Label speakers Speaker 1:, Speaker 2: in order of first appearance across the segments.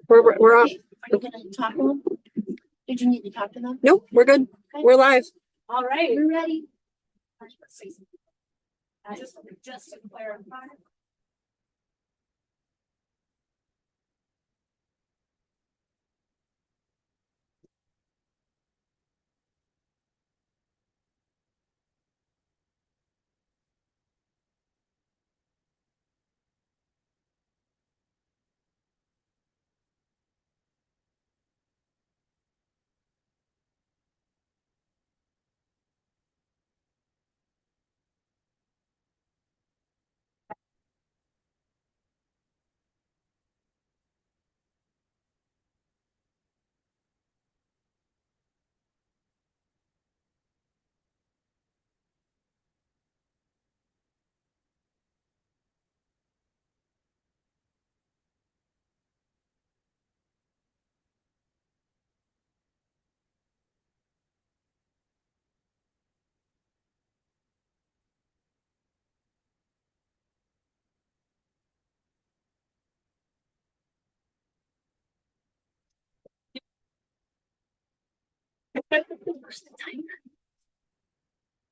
Speaker 1: We're off.
Speaker 2: Are you gonna talk to them? Did you need to talk to them?
Speaker 1: Nope, we're good.
Speaker 2: Okay.
Speaker 1: We're live.
Speaker 2: All right, we're ready. Just to clarify.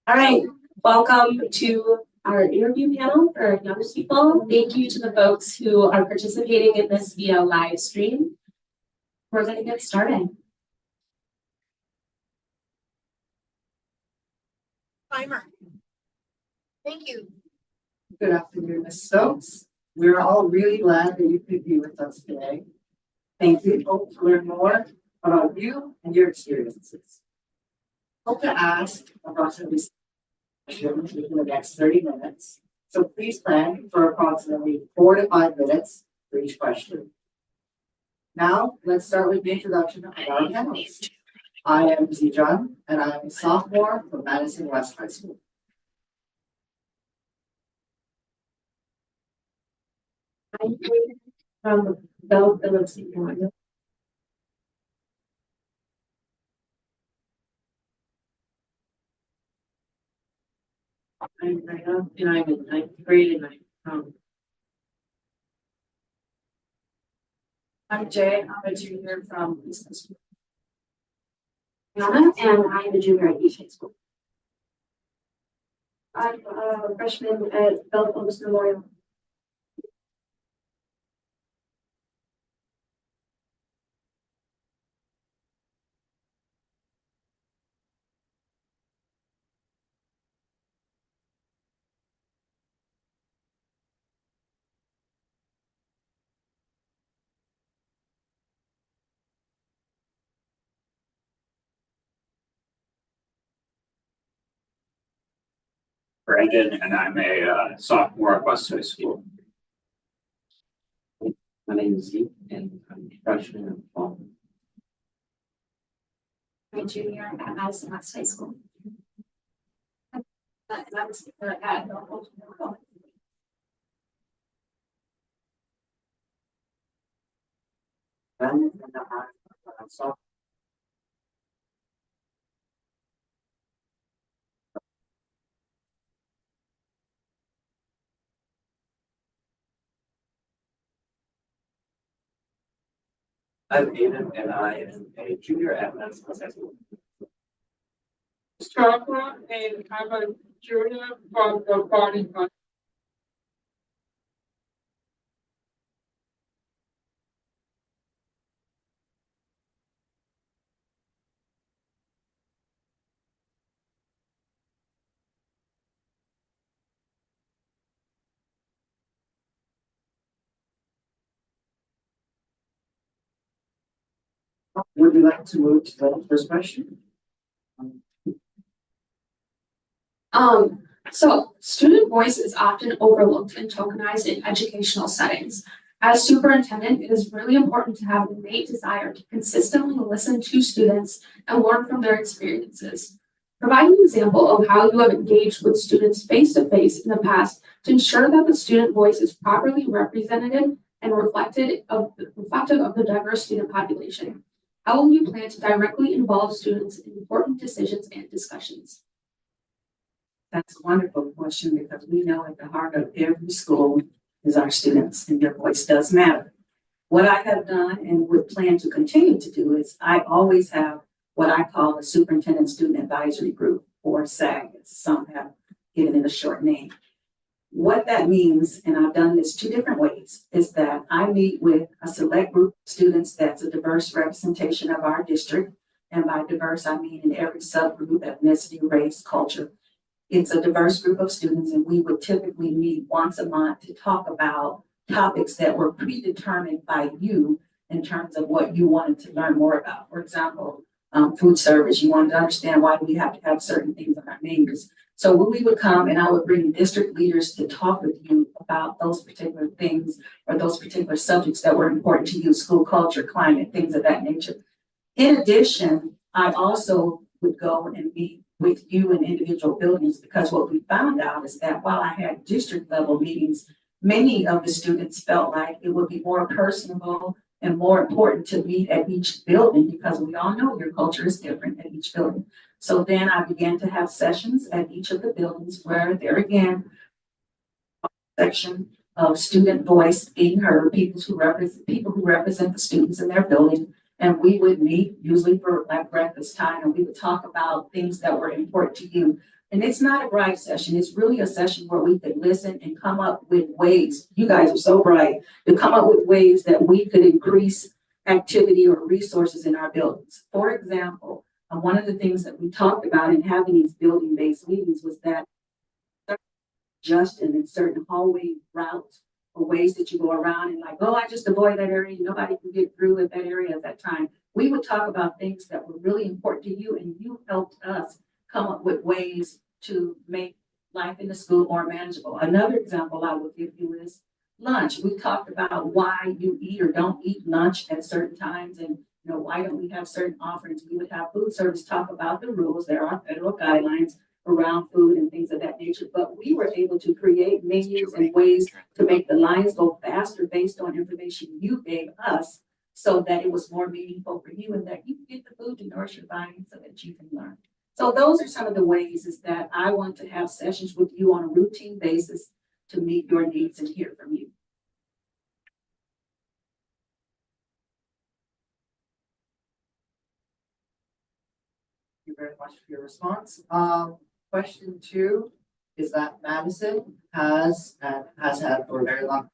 Speaker 3: All right, welcome to our interview panel for young people. Thank you to the folks who are participating in this via live stream. We're going to get started.
Speaker 2: Timer. Thank you.
Speaker 4: Good afternoon, Ms. Stokes. We're all really glad that you could be with us today. Thank you. Hope to learn more about you and your experiences. Hope to ask approximately questions within the next 30 minutes. So please plan for approximately 4 to 5 minutes for each question. Now, let's start with the introduction of our panelists. I am Yvonne, and I'm a sophomore from Madison West High School.
Speaker 3: I'm from Belleville, North Carolina. I'm Rhea, and I'm in 9th grade, and I'm Jay. I'm a junior from East High School. Anna, and I'm a junior at East High School. I'm a freshman at Belleville Memorial.
Speaker 5: Brandon, and I'm a sophomore at West High School.
Speaker 6: My name is Zeke, and I'm a freshman at fall.
Speaker 3: I'm a junior at Madison West High School.
Speaker 6: I'm Aiden, and I am a junior at Madison West High School.
Speaker 7: Scarborough, and I'm a junior from the body.
Speaker 4: Would you like to move to the first question?
Speaker 3: So student voice is often overlooked and tokenized in educational settings. As superintendent, it is really important to have an innate desire to consistently listen to students and learn from their experiences. Provide an example of how you have engaged with students face-to-face in the past to ensure that the student voice is properly represented and reflective of the diverse student population. How will you plan to directly involve students in important decisions and discussions?
Speaker 4: That's a wonderful question because we know at the heart of every school is our students and their voice does matter.
Speaker 1: What I have done and would plan to continue to do is I always have what I call a Superintendent Student Advisory Group, or SAG, as some have given it a short name. What that means, and I've done this two different ways, is that I meet with a select group of students that's a diverse representation of our district. And by diverse, I mean in every subgroup, ethnicity, race, culture. It's a diverse group of students, and we would typically meet once a month to talk about topics that were predetermined by you in terms of what you wanted to learn more about. For example, food service, you wanted to understand why we have to have certain things on our menus. So when we would come and I would bring district leaders to talk with you about those particular things or those particular subjects that were important to you, school culture, climate, things of that nature. In addition, I also would go and meet with you in individual buildings, because what we found out is that while I had district level meetings, many of the students felt like it would be more personable and more important to meet at each building, because we all know your culture is different at each building. So then I began to have sessions at each of the buildings where there again, a section of student voice being heard, people who represent the students in their building. And we would meet usually for like breakfast time, and we would talk about things that were important to you. And it's not a bright session. It's really a session where we could listen and come up with ways. You guys are so bright to come up with ways that we could increase activity or resources in our buildings. For example, one of the things that we talked about in having these building-based meetings was that just in certain hallway routes or ways that you go around and like, oh, I just avoid that area. Nobody can get through at that area at that time. We would talk about things that were really important to you, and you helped us come up with ways to make life in the school more manageable. Another example I will give you is lunch. We talked about why you eat or don't eat lunch at certain times, and why don't we have certain offerings? We would have food service talk about the rules. There are federal guidelines around food and things of that nature, but we were able to create menus and ways to make the lines go faster based on information you gave us, so that it was more meaningful for you and that you get the food to nourish your body so that you can learn. So those are some of the ways is that I want to have sessions with you on a routine basis to meet your needs and hear from you.
Speaker 4: Thank you very much for your response. Question 2 is that Madison has had for a very long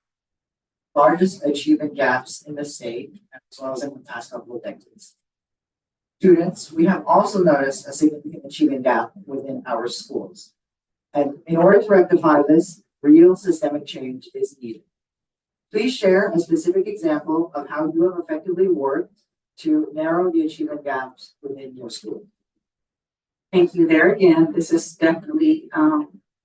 Speaker 4: largest achievement gaps in the state, as well as in the past couple of decades. Students, we have also noticed a significant achievement gap within our schools. And in order to rectify this, real systemic change is needed. Please share a specific example of how you have effectively worked to narrow the achievement gaps within your school.
Speaker 1: Thank you there again. This is definitely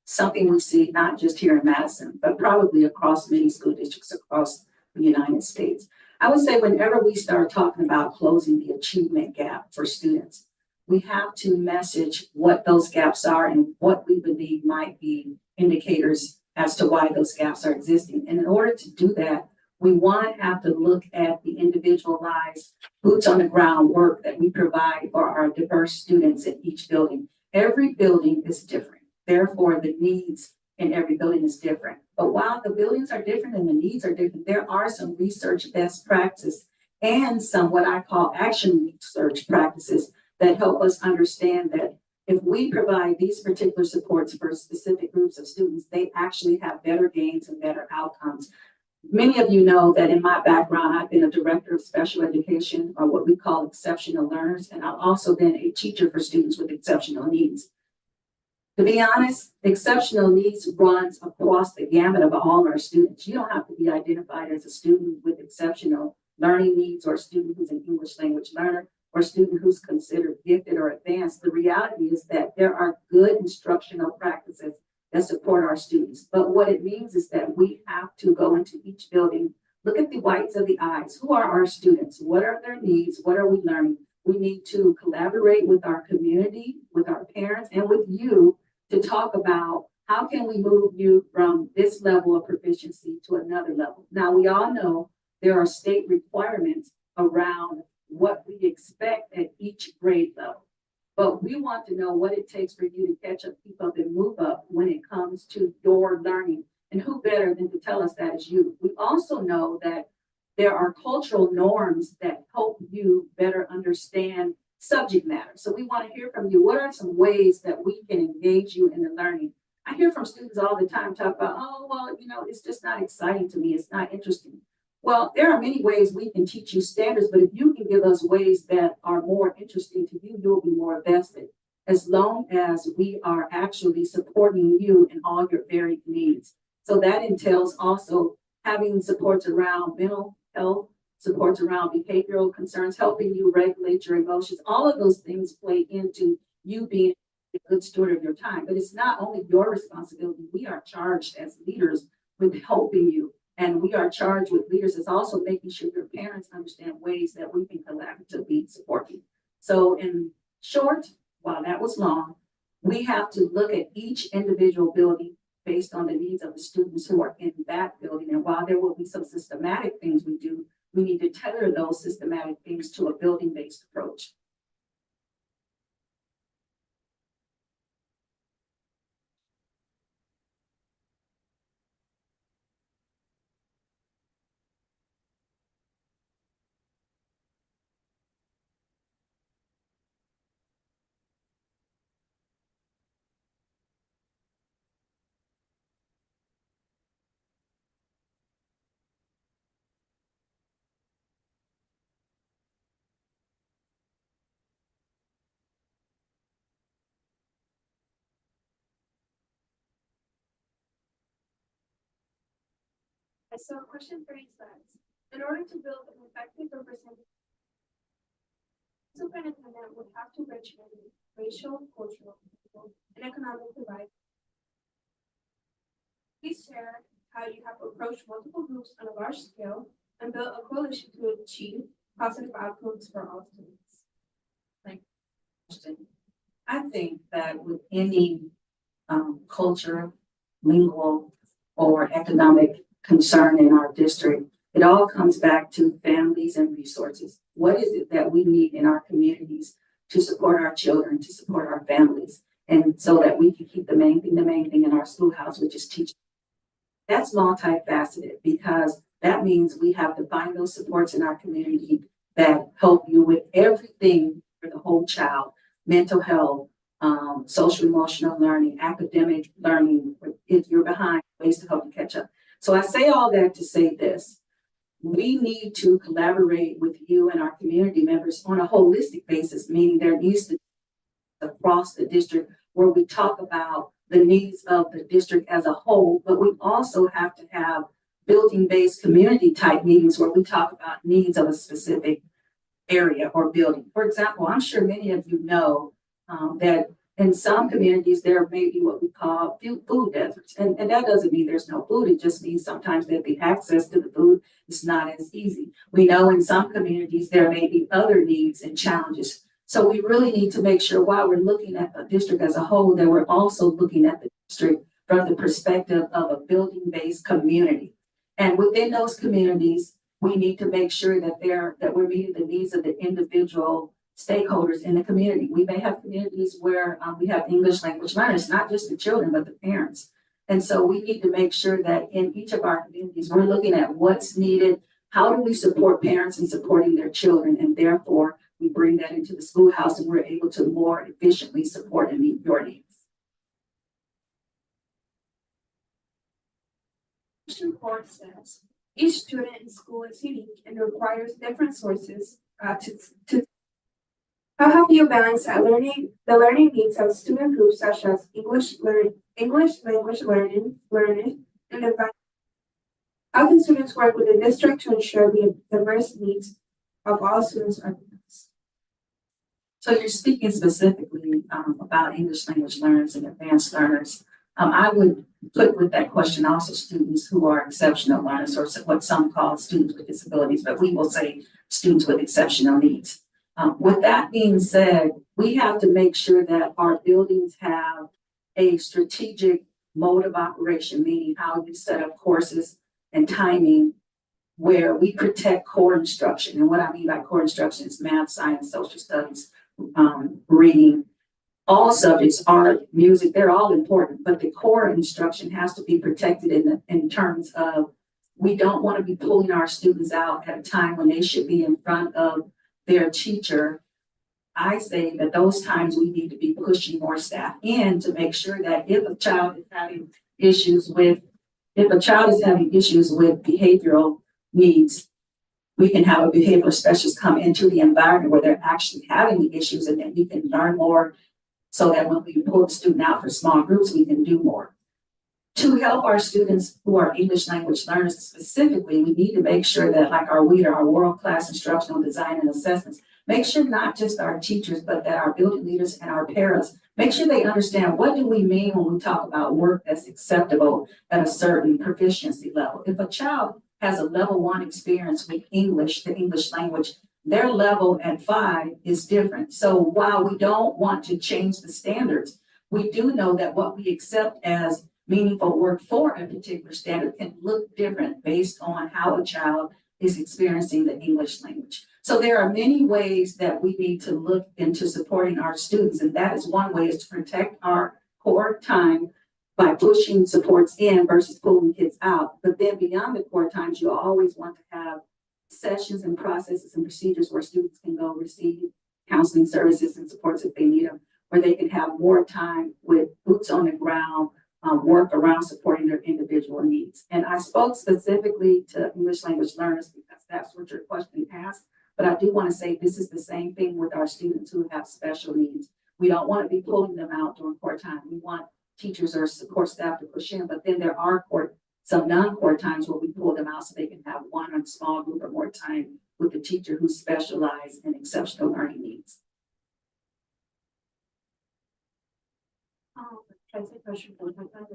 Speaker 1: something we see not just here in Madison, but probably across many school districts across the United States. I would say whenever we start talking about closing the achievement gap for students, we have to message what those gaps are and what we believe might be indicators as to why those gaps are existing. And in order to do that, we have to look at the individualized boots on the ground work that we provide for our diverse students in each building. Every building is different. Therefore, the needs in every building is different. But while the buildings are different and the needs are different, there are some research best practices and some what I call action research practices that help us understand that if we provide these particular supports for specific groups of students, they actually have better gains and better outcomes. Many of you know that in my background, I've been a director of special education, or what we call exceptional learners, and I've also been a teacher for students with exceptional needs. To be honest, exceptional needs runs across the gamut of all our students. You don't have to be identified as a student with exceptional learning needs, or a student who's an English language learner, or a student who's considered gifted or advanced. The reality is that there are good instructional practices that support our students. But what it means is that we have to go into each building, look at the whites of the eyes. Who are our students? What are their needs? What are we learning? We need to collaborate with our community, with our parents, and with you to talk about how can we move you from this level of proficiency to another level. Now, we all know there are state requirements around what we expect at each grade level. But we want to know what it takes for you to catch up, keep up, and move up when it comes to your learning. And who better than to tell us that is you? We also know that there are cultural norms that help you better understand subject matter. So we want to hear from you. What are some ways that we can engage you in the learning? I hear from students all the time talk about, oh, well, it's just not exciting to me. It's not interesting. Well, there are many ways we can teach you standards, but if you can give us ways that are more interesting to you, you'll be more vested, as long as we are actually supporting you in all your varied needs. So that entails also having supports around mental health, supports around behavioral concerns, helping you regulate your emotions. All of those things play into you being a good steward of your time. But it's not only your responsibility. We are charged as leaders with helping you. And we are charged with leaders as also making sure your parents understand ways that we can collaboratively support you. So in short, while that was long, we have to look at each individual building based on the needs of the students who are in that building. And while there will be some systematic things we do, we need to tailor those systematic things to a building-based approach.
Speaker 3: So question 3 says, in order to build an effective representation, superintendent would have to bridge racial, cultural, political, and economic divides. Please share how you have approached multiple groups on a large scale and built a coalition to achieve positive outcomes for all students.
Speaker 1: I think that with any culture, lingual, or economic concern in our district, it all comes back to families and resources. What is it that we need in our communities to support our children, to support our families, and so that we can keep the main thing in our schoolhouse, which is teaching. That's multifaceted because that means we have to find those supports in our community that help you with everything for the whole child, mental health, social emotional learning, academic learning. If you're behind, ways to help you catch up. So I say all that to say this. We need to collaborate with you and our community members on a holistic basis, meaning there needs to be across the district where we talk about the needs of the district as a whole, but we also have to have building-based community type meetings where we talk about needs of a specific area or building. For example, I'm sure many of you know that in some communities, there may be what we call food deserts. And that doesn't mean there's no food. It just means sometimes that the access to the food is not as easy. We know in some communities, there may be other needs and challenges. So we really need to make sure while we're looking at the district as a whole, that we're also looking at the district from the perspective of a building-based community. And within those communities, we need to make sure that we're meeting the needs of the individual stakeholders in the community. We may have communities where we have English language learners, not just the children, but the parents. And so we need to make sure that in each of our communities, we're looking at what's needed. How do we support parents in supporting their children? And therefore, we bring that into the schoolhouse and we're able to more efficiently support and meet your needs.
Speaker 3: Question 4 says, each student in school is unique and requires different sources to how have you balanced the learning needs of student groups such as English language learning, and how can students work with the district to ensure the diverse needs of all students are met?
Speaker 1: So you're speaking specifically about English language learners and advanced learners. I would put with that question also students who are exceptional learners, or what some call students with disabilities, but we will say students with exceptional needs. With that being said, we have to make sure that our buildings have a strategic mode of operation, meaning how we set up courses and timing where we protect core instruction. And what I mean by core instruction is math, science, social studies, reading. All subjects, art, music, they're all important, but the core instruction has to be protected in terms of we don't want to be pulling our students out at a time when they should be in front of their teacher. I say that those times we need to be pushing more staff in to make sure that if a child is having issues with behavioral needs, we can have a behavioral specialist come into the environment where they're actually having the issues, and then we can learn more so that when we pull the student out for small groups, we can do more. To help our students who are English language learners specifically, we need to make sure that, like our WIDA, our world-class instructional design and assessments, make sure not just our teachers, but that our building leaders and our parents, make sure they understand what do we mean when we talk about work that's acceptable at a certain proficiency level. If a child has a level 1 experience with English, the English language, their level at 5 is different. So while we don't want to change the standards, we do know that what we accept as meaningful work for a particular standard can look different based on how a child is experiencing the English language. So there are many ways that we need to look into supporting our students, and that is one way, is to protect our core time by pushing supports in versus pulling kids out. But then beyond the core times, you always want to have sessions and processes and procedures where students can go receive counseling services and supports if they need them, where they can have more time with boots on the ground, work around supporting their individual needs. And I spoke specifically to English language learners because that's what your question asked. But I do want to say this is the same thing with our students who have special needs. We don't want to be pulling them out during core time. We want teachers or support staff to push in, but then there are some non-core times where we pull them out so they can have one or small group or more time with the teacher who specializes in exceptional learning needs.
Speaker 2: Can I say a question for my time?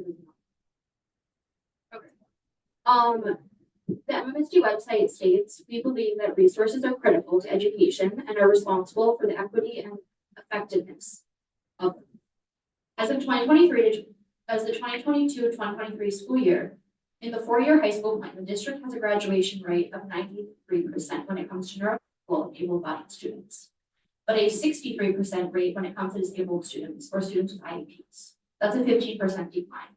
Speaker 8: The MMSD website states, we believe that resources are critical to education and are responsible for the equity and effectiveness of them. As the 2022-2023 school year, in the 4-year high school plan, the district has a graduation rate of 93% when it comes to neurotypical and able-bodied students, but a 63% rate when it comes to disabled students or students with IEPs. That's a 15% decline.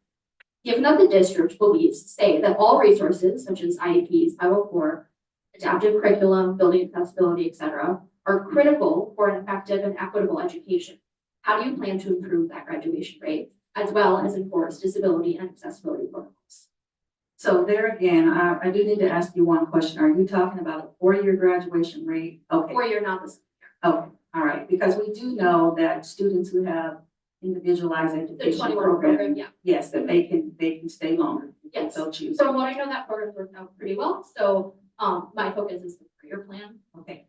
Speaker 8: Given that the district believes, that all resources such as IEPs, 504, adaptive curriculum, building accessibility, etc., are critical for an effective and equitable education, how do you plan to improve that graduation rate, as well as enforce disability and accessibility protocols?
Speaker 1: So there again, I do need to ask you one question. Are you talking about a 4-year graduation rate? Okay.
Speaker 8: 4-year, not this.
Speaker 1: Okay, all right, because we do know that students who have individualized
Speaker 8: The
Speaker 1: education
Speaker 8: 21
Speaker 1: program,
Speaker 8: program, yeah.
Speaker 1: yes, that they can stay longer.
Speaker 8: Yes.
Speaker 1: They'll choose.
Speaker 8: From what I know, that program's worked out pretty well. So my focus is the 4-year plan.
Speaker 1: Okay.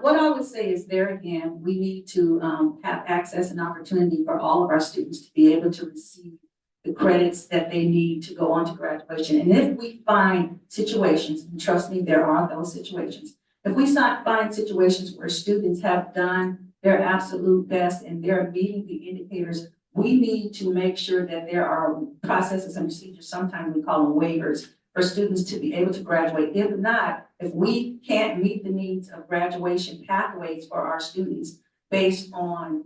Speaker 1: What I would say is there again, we need to have access and opportunity for all of our students to be able to receive the credits that they need to go on to graduation. And if we find situations, and trust me, there are those situations, if we find situations where students have done their absolute best and they're meeting the indicators, we need to make sure that there are processes and procedures, sometimes we call them waivers, for students to be able to graduate. If not, if we can't meet the needs of graduation pathways for our students based on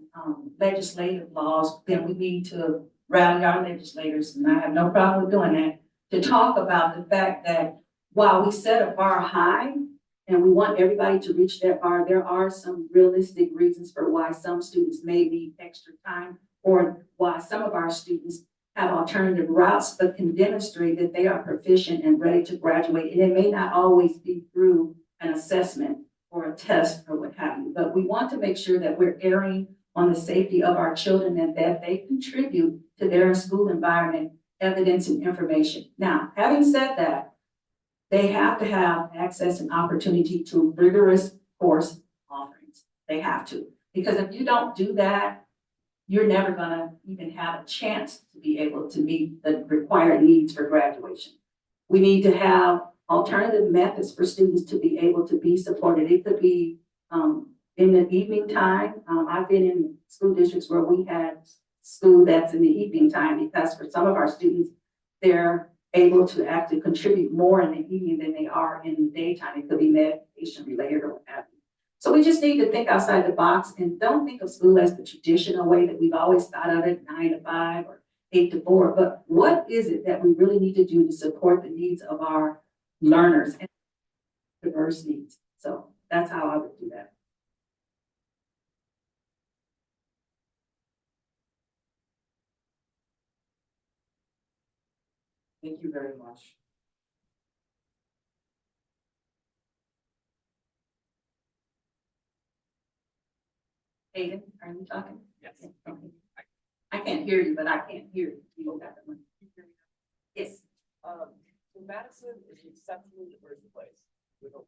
Speaker 1: legislative laws, then we need to rally our legislators, and I have no problem with doing that, to talk about the fact that while we set a bar high and we want everybody to reach that bar, there are some realistic reasons for why some students may need extra time, or why some of our students have alternative routes, but can demonstrate that they are proficient and ready to graduate. And it may not always be through an assessment or a test or what have you, but we want to make sure that we're erring on the safety of our children and that they contribute to their school environment, evidence and information. Now, having said that, they have to have access and opportunity to rigorous course offerings. They have to, because if you don't do that, you're never gonna even have a chance to be able to meet the required needs for graduation. We need to have alternative methods for students to be able to be supported. It could be in the evening time. I've been in school districts where we had school that's in the evening time, because for some of our students, they're able to actually contribute more in the evening than they are in the daytime. It could be medication related or what have you. So we just need to think outside the box and don't think of school as the traditional way that we've always thought of it, 9 to 5 or 8 to 4. But what is it that we really need to do to support the needs of our learners and diverse needs. So that's how I would do that.
Speaker 4: Thank you very much.
Speaker 1: Aiden, are you talking?
Speaker 5: Yes.
Speaker 1: Okay. I can't hear you, but I can't hear you. You got the one. Yes.
Speaker 6: So Madison is an exceptionally diverse place with a.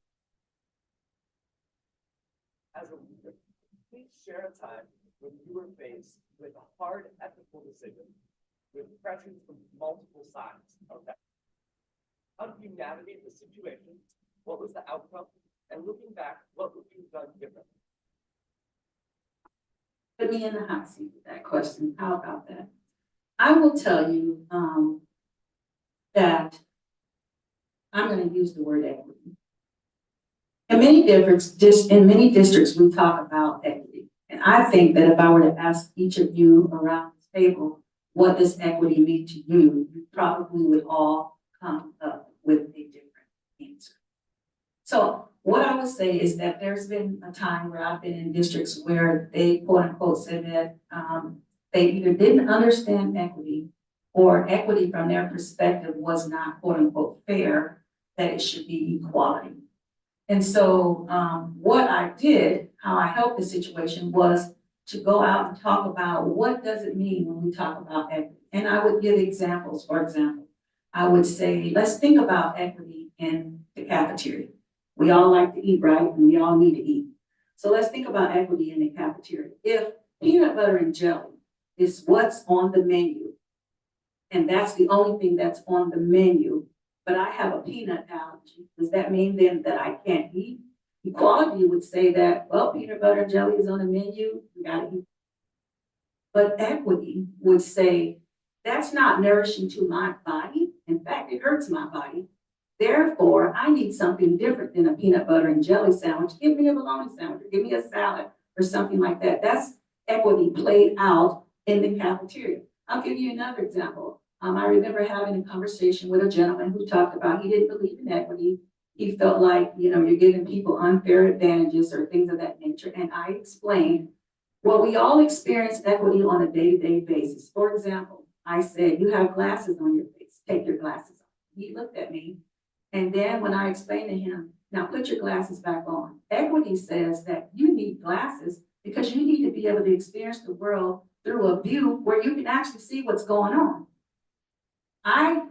Speaker 6: As a leader, please share a time when you were faced with a hard ethical decision with pressures from multiple sides. Okay. How did you navigate the situation? What was the outcome? And looking back, what would you have done differently?
Speaker 1: Put me in the hot seat with that question. How about that? I will tell you that I'm going to use the word equity. In many districts, we talk about equity. And I think that if I were to ask each of you around this table, what does equity mean to you, you probably would all come up with a different answer. So what I would say is that there's been a time where I've been in districts where they quote unquote said that they either didn't understand equity or equity from their perspective was not quote unquote fair, that it should be equality. And so what I did, how I helped the situation was to go out and talk about what does it mean when we talk about equity. And I would give examples. For example, I would say, let's think about equity in the cafeteria. We all like to eat, right? And we all need to eat. So let's think about equity in the cafeteria. If peanut butter and jelly is what's on the menu, and that's the only thing that's on the menu, but I have a peanut allergy, does that mean then that I can't eat? Equality would say that, well, peanut butter and jelly is on the menu, you gotta eat. But equity would say, that's not nourishing to my body. In fact, it hurts my body. Therefore, I need something different than a peanut butter and jelly sandwich. Give me a bologna sandwich, or give me a salad or something like that. That's equity played out in the cafeteria. I'll give you another example. I remember having a conversation with a gentleman who talked about he didn't believe in equity. He felt like, you're giving people unfair advantages or things of that nature. And I explained, well, we all experience equity on a day-to-day basis. For example, I said, you have glasses on your face, take your glasses off. He looked at me. And then when I explained to him, now put your glasses back on. Equity says that you need glasses because you need to be able to experience the world through a view where you can actually see what's going on. I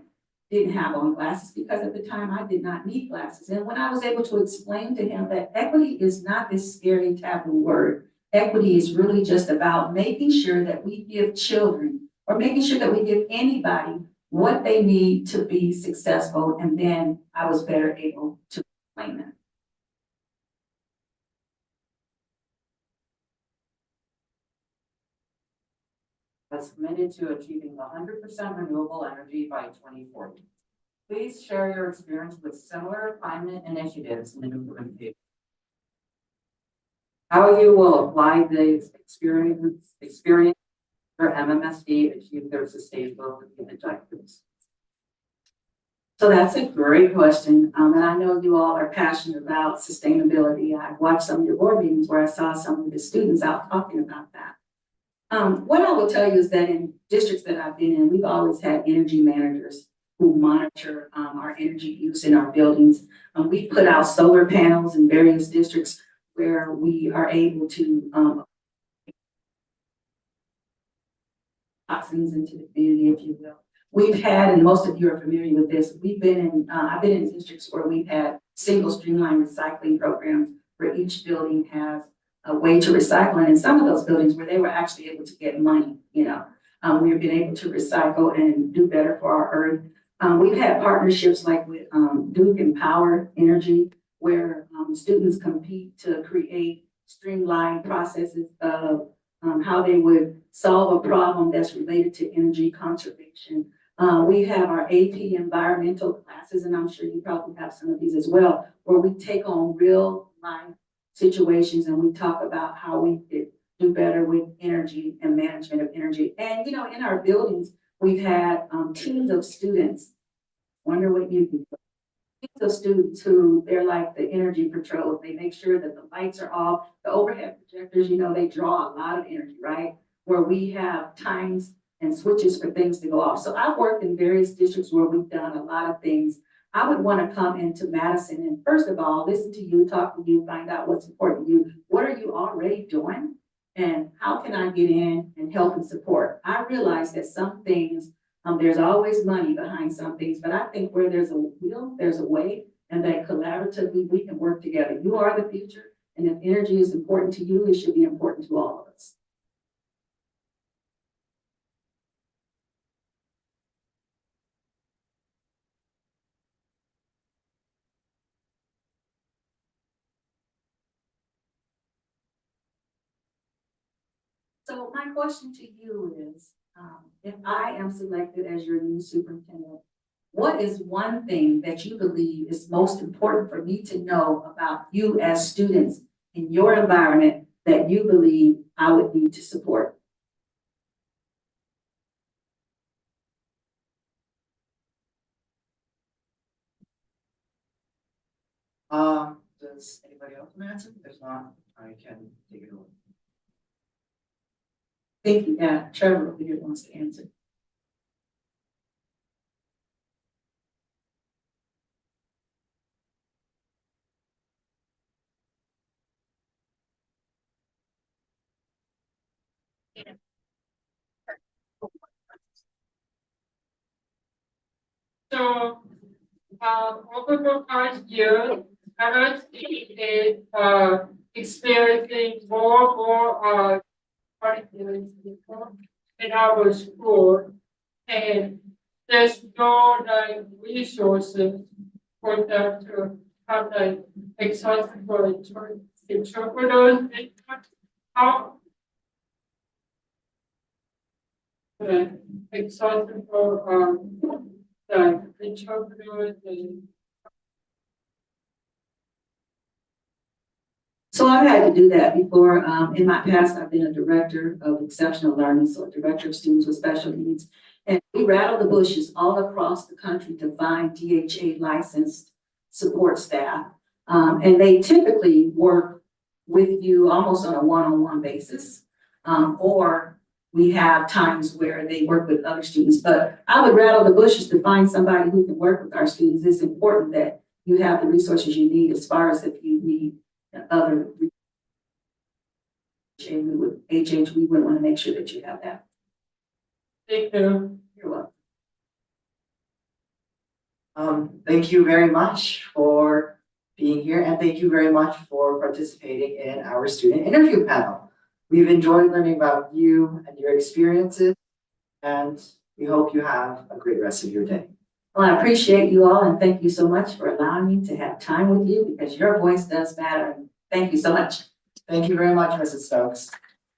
Speaker 1: didn't have on glasses because at the time I did not need glasses. And when I was able to explain to him that equity is not this scary taboo word, equity is really just about making sure that we give children or making sure that we give anybody what they need to be successful. And then I was better able to explain that.
Speaker 4: Has committed to achieving 100% renewable energy by 2040. Please share your experience with similar climate initiatives in implementation. How you will apply the experience for MMSD achieve their sustainability objectives. So that's a great question. And I know you all are passionate about sustainability. I've watched some of your board meetings where I saw some of the students out talking about that. What I will tell you is that in districts that I've been in, we've always had energy managers who monitor our energy use in our buildings. We put out solar panels in various districts where we are able to toxins into the community, if you will. We've had, and most of you are familiar with this, I've been in districts where we've had single streamline recycling programs where each building has a way to recycle. And in some of those buildings where they were actually able to get money, we've been able to recycle and do better for our earth. We've had partnerships like with Duke and Power Energy, where students compete to create streamlined processes of how they would solve a problem that's related to energy conservation. We have our AP environmental classes, and I'm sure you probably have some of these as well, where we take on real life situations and we talk about how we could do better with energy and management of energy. And, in our buildings, we've had teams of students. Wonder what you do.
Speaker 1: Those students who, they're like the energy patrols, they make sure that the lights are off, the overhead projectors, you know, they draw a lot of energy, right? Where we have times and switches for things to go off. So I've worked in various districts where we've done a lot of things. I would want to come into Madison and first of all, listen to you, talk to you, find out what's important to you. What are you already doing? And how can I get in and help and support? I realize that some things, there's always money behind some things, but I think where there's a will, there's a way, and that collaboratively we can work together. You are the future, and if energy is important to you, it should be important to all of us. So my question to you is, if I am selected as your new superintendent, what is one thing that you believe is most important for me to know about you as students in your environment that you believe I would need to support?
Speaker 4: Does anybody else want to answer? If not, I can take it away.
Speaker 1: Thank you, yeah, Trevor over here wants to answer.
Speaker 7: So, over the past year, I have seen it, experiencing more, curriculum in our school. And there's no like resources for them to have like accessible interpreters. How accessible the interpreters and
Speaker 1: So I've had to do that before. In my past, I've been a director of exceptional learning, so a director of students with special needs. And we rattle the bushes all across the country to find DHA licensed support staff. And they typically work with you almost on a one-on-one basis. Or we have times where they work with other students, but I would rattle the bushes to find somebody who can work with our students. It's important that you have the resources you need as far as if you need other HH, we would want to make sure that you have that.
Speaker 7: take the
Speaker 1: You're welcome.
Speaker 4: Thank you very much for being here and thank you very much for participating in our student interview panel. We've enjoyed learning about you and your experiences and we hope you have a great rest of your day.
Speaker 1: Well, I appreciate you all and thank you so much for allowing me to have time with you because your voice does matter. Thank you so much.
Speaker 4: Thank you very much, Mrs. Stokes.